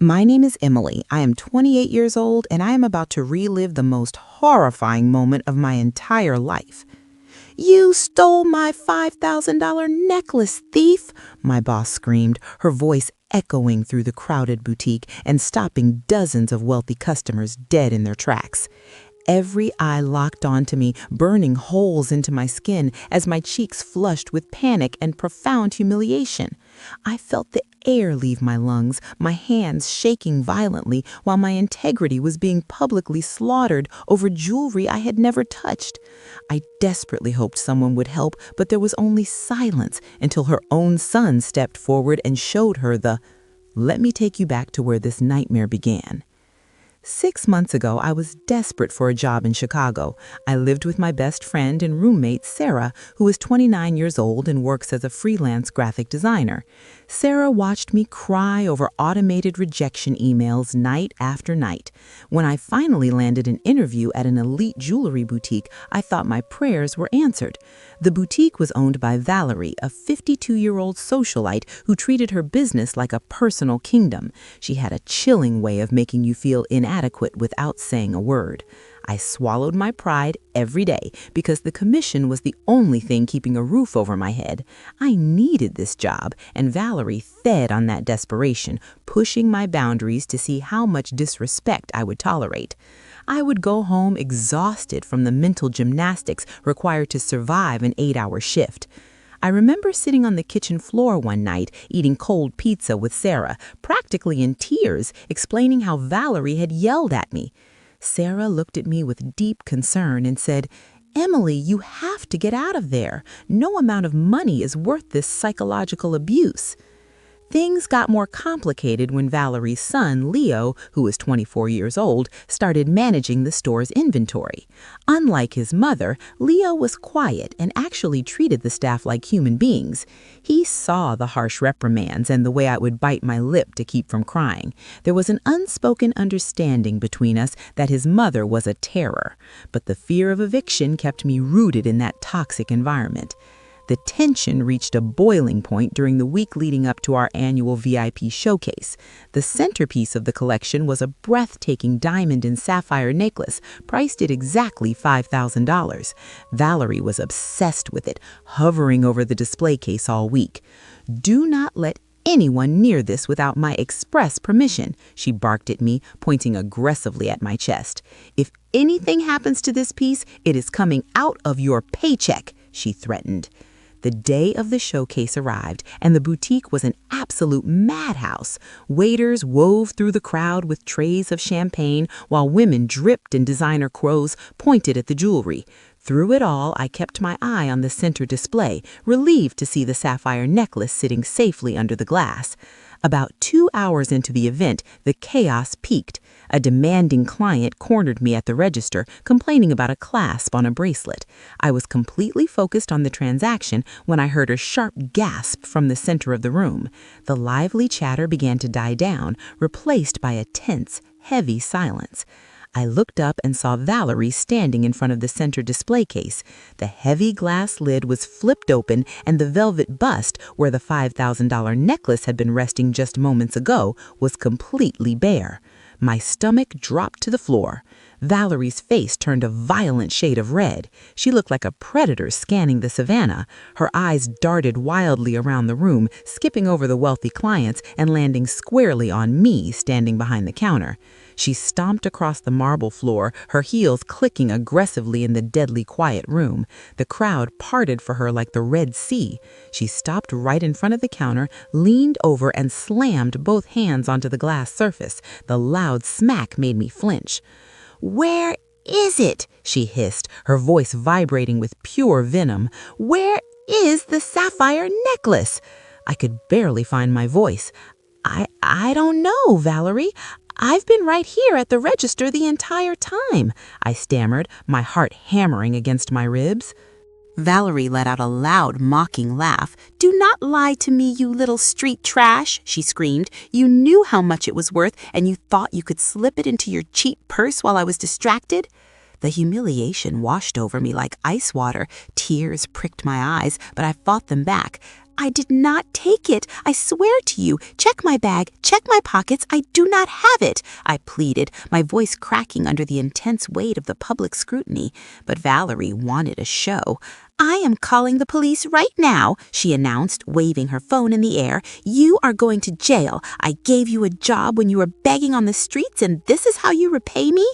My name is Emily. I am 28 years old, and I am about to relive the most horrifying moment of my entire life. You stole my $5,000 necklace, thief! My boss screamed, her voice echoing through the crowded boutique and stopping dozens of wealthy customers dead in their tracks. Every eye locked onto me, burning holes into my skin as my cheeks flushed with panic and profound humiliation. I felt the air leave my lungs, my hands shaking violently while my integrity was being publicly slaughtered over jewelry I had never touched. I desperately hoped someone would help, but there was only silence until her own son stepped forward and showed her "Let me take you back to where this nightmare began." 6 months ago, I was desperate for a job in Chicago. I lived with my best friend and roommate, Sarah, who is 29 years old and works as a freelance graphic designer. Sarah watched me cry over automated rejection emails night after night. When I finally landed an interview at an elite jewelry boutique, I thought my prayers were answered. The boutique was owned by Valerie, a 52-year-old socialite who treated her business like a personal kingdom. She had a chilling way of making you feel inadequate without saying a word. I swallowed my pride every day because the commission was the only thing keeping a roof over my head. I needed this job, and Valerie fed on that desperation, pushing my boundaries to see how much disrespect I would tolerate. I would go home exhausted from the mental gymnastics required to survive an 8-hour shift. I remember sitting on the kitchen floor one night eating cold pizza with Sarah, practically in tears, explaining how Valerie had yelled at me. Sarah looked at me with deep concern and said, "Emily, you have to get out of there. No amount of money is worth this psychological abuse." Things got more complicated when Valerie's son, Leo, who was 24 years old, started managing the store's inventory. Unlike his mother, Leo was quiet and actually treated the staff like human beings. He saw the harsh reprimands and the way I would bite my lip to keep from crying. There was an unspoken understanding between us that his mother was a terror, but the fear of eviction kept me rooted in that toxic environment. The tension reached a boiling point during the week leading up to our annual VIP showcase. The centerpiece of the collection was a breathtaking diamond and sapphire necklace, priced at exactly $5,000. Valerie was obsessed with it, hovering over the display case all week. "Do not let anyone near this without my express permission," she barked at me, pointing aggressively at my chest. "If anything happens to this piece, it is coming out of your paycheck," she threatened. The day of the showcase arrived, and the boutique was an absolute madhouse. Waiters wove through the crowd with trays of champagne, while women dripped in designer clothes pointed at the jewelry. Through it all, I kept my eye on the center display, relieved to see the sapphire necklace sitting safely under the glass. About 2 hours into the event, the chaos peaked. A demanding client cornered me at the register, complaining about a clasp on a bracelet. I was completely focused on the transaction when I heard a sharp gasp from the center of the room. The lively chatter began to die down, replaced by a tense, heavy silence. I looked up and saw Valerie standing in front of the center display case. The heavy glass lid was flipped open, and the velvet bust, where the $5,000 necklace had been resting just moments ago, was completely bare. My stomach dropped to the floor. Valerie's face turned a violent shade of red. She looked like a predator scanning the savannah. Her eyes darted wildly around the room, skipping over the wealthy clients and landing squarely on me standing behind the counter. She stomped across the marble floor, her heels clicking aggressively in the deadly quiet room. The crowd parted for her like the Red Sea. She stopped right in front of the counter, leaned over, and slammed both hands onto the glass surface. The loud smack made me flinch. "Where is it?" she hissed, her voice vibrating with pure venom. "Where is the sapphire necklace?" I could barely find my voice. I don't know, Valerie. I've been right here at the register the entire time," I stammered, my heart hammering against my ribs. Valerie let out a loud, mocking laugh. "Do not lie to me, you little street trash," she screamed. "You knew how much it was worth, and you thought you could slip it into your cheap purse while I was distracted?" The humiliation washed over me like ice water. Tears pricked my eyes, but I fought them back. I did not take it. I swear to you. Check my bag. Check my pockets. I do not have it, I pleaded, my voice cracking under the intense weight of the public scrutiny. But Valerie wanted a show. I am calling the police right now, she announced, waving her phone in the air. You are going to jail. I gave you a job when you were begging on the streets, and this is how you repay me?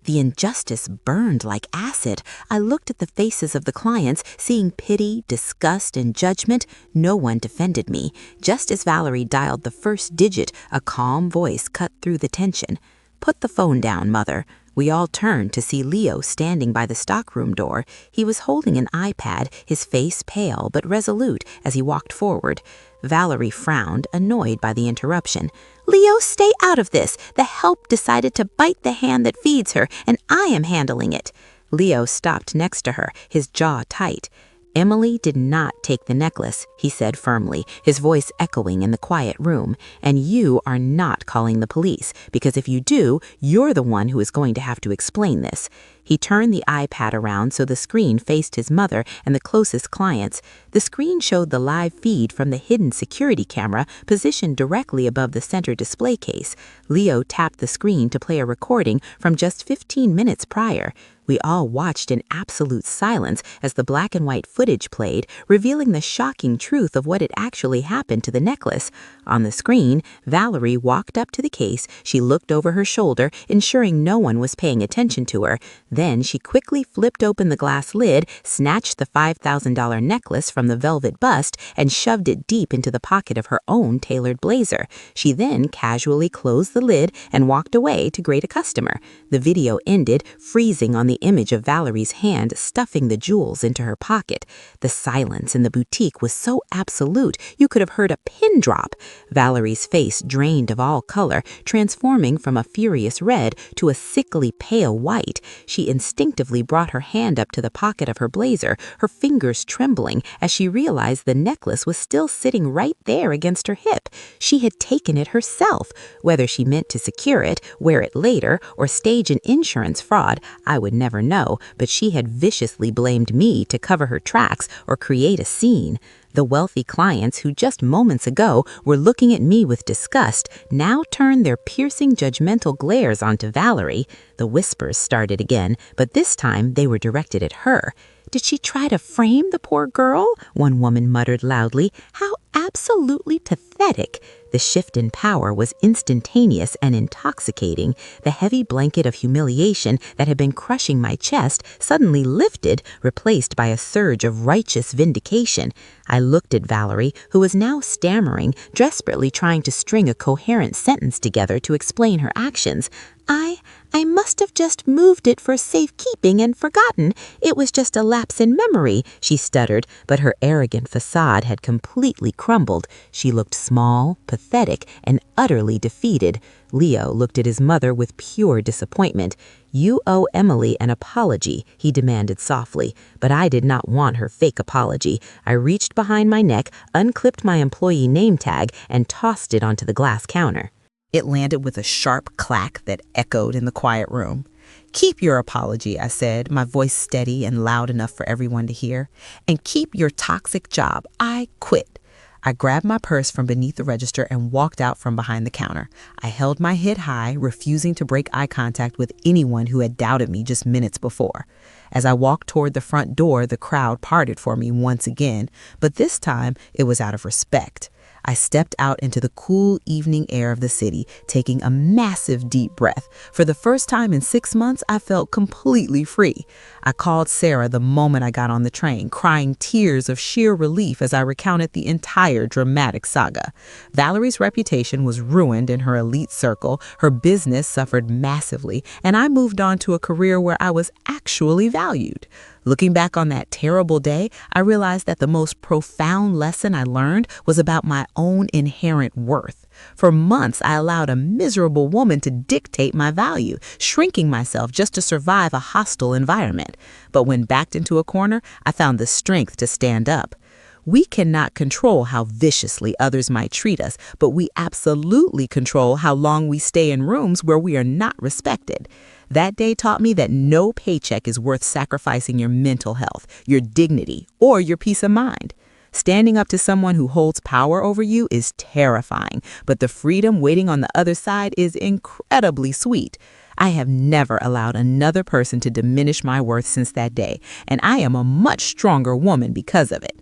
The injustice burned like acid. I looked at the faces of the clients, seeing pity, disgust, and judgment. No one defended me. Just as Valerie dialed the first digit, a calm voice cut through the tension. Put the phone down, Mother. We all turned to see Leo standing by the stockroom door. He was holding an iPad, his face pale but resolute as he walked forward. Valerie frowned, annoyed by the interruption. Leo, stay out of this. The help decided to bite the hand that feeds her, and I am handling it. Leo stopped next to her, his jaw tight. Emily did not take the necklace, he said firmly, his voice echoing in the quiet room. And you are not calling the police, because if you do, you're the one who is going to have to explain this. He turned the iPad around so the screen faced his mother and the closest clients. The screen showed the live feed from the hidden security camera positioned directly above the center display case. Leo tapped the screen to play a recording from just 15 minutes prior. We all watched in absolute silence as the black and white footage played, revealing the shocking truth of what had actually happened to the necklace. On the screen, Valerie walked up to the case. She looked over her shoulder, ensuring no one was paying attention to her. Then she quickly flipped open the glass lid, snatched the $5,000 necklace from the velvet bust, and shoved it deep into the pocket of her own tailored blazer. She then casually closed the lid and walked away to greet a customer. The video ended, freezing on the image of Valerie's hand stuffing the jewels into her pocket. The silence in the boutique was so absolute you could have heard a pin drop. Valerie's face drained of all color, transforming from a furious red to a sickly pale white. She instinctively brought her hand up to the pocket of her blazer, her fingers trembling as she realized the necklace was still sitting right there against her hip. She had taken it herself. Whether she meant to secure it, wear it later, or stage an insurance fraud, I would never know, but she had viciously blamed me to cover her tracks or create a scene. The wealthy clients who just moments ago were looking at me with disgust now turned their piercing judgmental glares onto Valerie. The whispers started again, but this time they were directed at her. Did she try to frame the poor girl? One woman muttered loudly. How absolutely pathetic. The shift in power was instantaneous and intoxicating. The heavy blanket of humiliation that had been crushing my chest suddenly lifted, replaced by a surge of righteous vindication. I looked at Valerie, who was now stammering, desperately trying to string a coherent sentence together to explain her actions. I must have just moved it for safekeeping and forgotten. It was just a lapse in memory, she stuttered, but her arrogant facade had completely crumbled. She looked small, pathetic, and utterly defeated. Leo looked at his mother with pure disappointment. You owe Emily an apology, he demanded softly, but I did not want her fake apology. I reached behind my neck, unclipped my employee name tag, and tossed it onto the glass counter. It landed with a sharp clack that echoed in the quiet room. Keep your apology, I said, my voice steady and loud enough for everyone to hear. And keep your toxic job. I quit. I grabbed my purse from beneath the register and walked out from behind the counter. I held my head high, refusing to break eye contact with anyone who had doubted me just minutes before. As I walked toward the front door, the crowd parted for me once again, but this time it was out of respect. I stepped out into the cool evening air of the city, taking a massive deep breath. For the first time in 6 months, I felt completely free. I called Sarah the moment I got on the train, crying tears of sheer relief as I recounted the entire dramatic saga. Valerie's reputation was ruined in her elite circle, her business suffered massively, and I moved on to a career where I was actually valued. Looking back on that terrible day, I realized that the most profound lesson I learned was about my own inherent worth. For months, I allowed a miserable woman to dictate my value, shrinking myself just to survive a hostile environment. But when backed into a corner, I found the strength to stand up. We cannot control how viciously others might treat us, but we absolutely control how long we stay in rooms where we are not respected. That day taught me that no paycheck is worth sacrificing your mental health, your dignity, or your peace of mind. Standing up to someone who holds power over you is terrifying, but the freedom waiting on the other side is incredibly sweet. I have never allowed another person to diminish my worth since that day, and I am a much stronger woman because of it.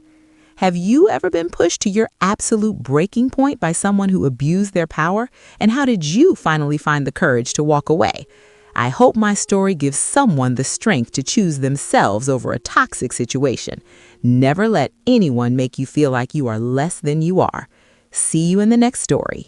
Have you ever been pushed to your absolute breaking point by someone who abused their power? And how did you finally find the courage to walk away? I hope my story gives someone the strength to choose themselves over a toxic situation. Never let anyone make you feel like you are less than you are. See you in the next story.